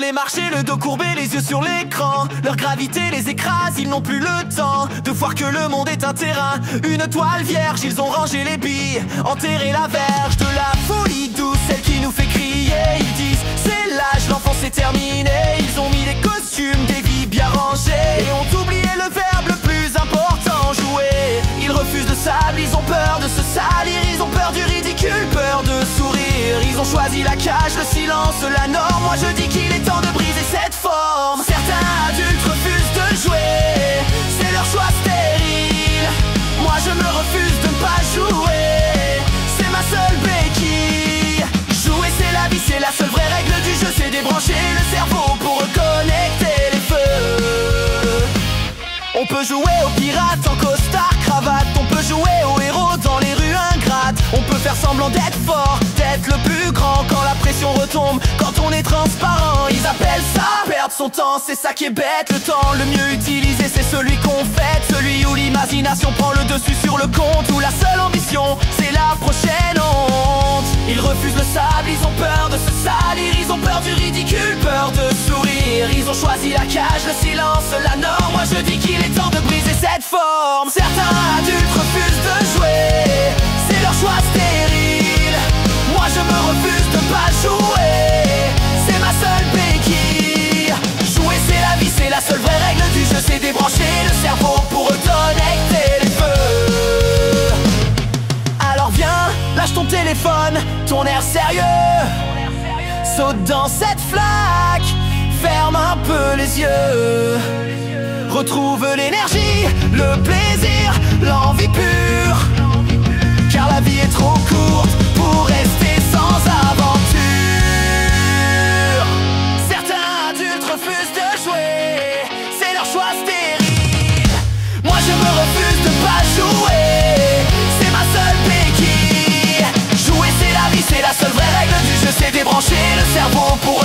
les marcher, le dos courbé, les yeux sur l'écran. Leur gravité les écrase, ils n'ont plus le temps de voir que le monde est un terrain, une toile vierge. Ils ont rangé les billes, enterré la verge de la folie douce, celle qui nous fait crier. Ils disent c'est l'âge, l'enfance est terminée. Ils ont mis des costumes, des vies bien rangées et ont oublié le verbe le plus important, jouer. Ils refusent le sable, ils ont peur de se salir. Ils ont peur du ridicule, peur de sourire. Ils ont choisi la cage, le silence, la norme. Moi je dis qu'il est temps de briser cette forme. Certains adultes refusent de jouer, c'est leur choix stérile. Moi je me refuse de ne pas jouer, c'est ma seule béquille. Jouer c'est la vie, c'est la seule vraie règle du jeu. C'est débrancher le cerveau pour reconnecter les feux. On peut jouer aux pirates en costard cravate. On peut jouer aux héros dans les rues ingrates. On peut faire semblant d'être fort, d'être le plus grand quand la pression retombe, quand on est transparent. Ils appellent ça perdre son temps, c'est ça qui est bête. Le temps le mieux utilisé c'est celui qu'on fête, celui où l'imagination prend le dessus sur le compte, où la seule ambition c'est la prochaine honte. Ils refusent le sable, ils ont peur de se salir. Ils ont peur du ridicule, peur de sourire. Ils ont choisi la cage, le silence, la norme. Moi je dis qu'il est temps de briser cette forme. Certains adultes refusent de jouer, c'est leur choix stérile. Moi je me refuse de pas jouer, c'est ma seule béquille. Jouer c'est la vie, c'est la seule vraie règle du jeu. C'est débrancher le cerveau pour reconnecter les feux. Alors viens, lâche ton téléphone, ton air sérieux. Saute dans cette flaque, ferme un peu les yeux. Retrouve l'énergie, le plaisir, l'envie pure. Car la vie est trop courte pour rester sans aventure. Certains adultes refusent de jouer, c'est leur choix stérile. Moi je me refuse de pas jouer, c'est ma seule béquille. Jouer c'est la vie, c'est la seule vraie règle du jeu. C'est débrancher le cerveau pour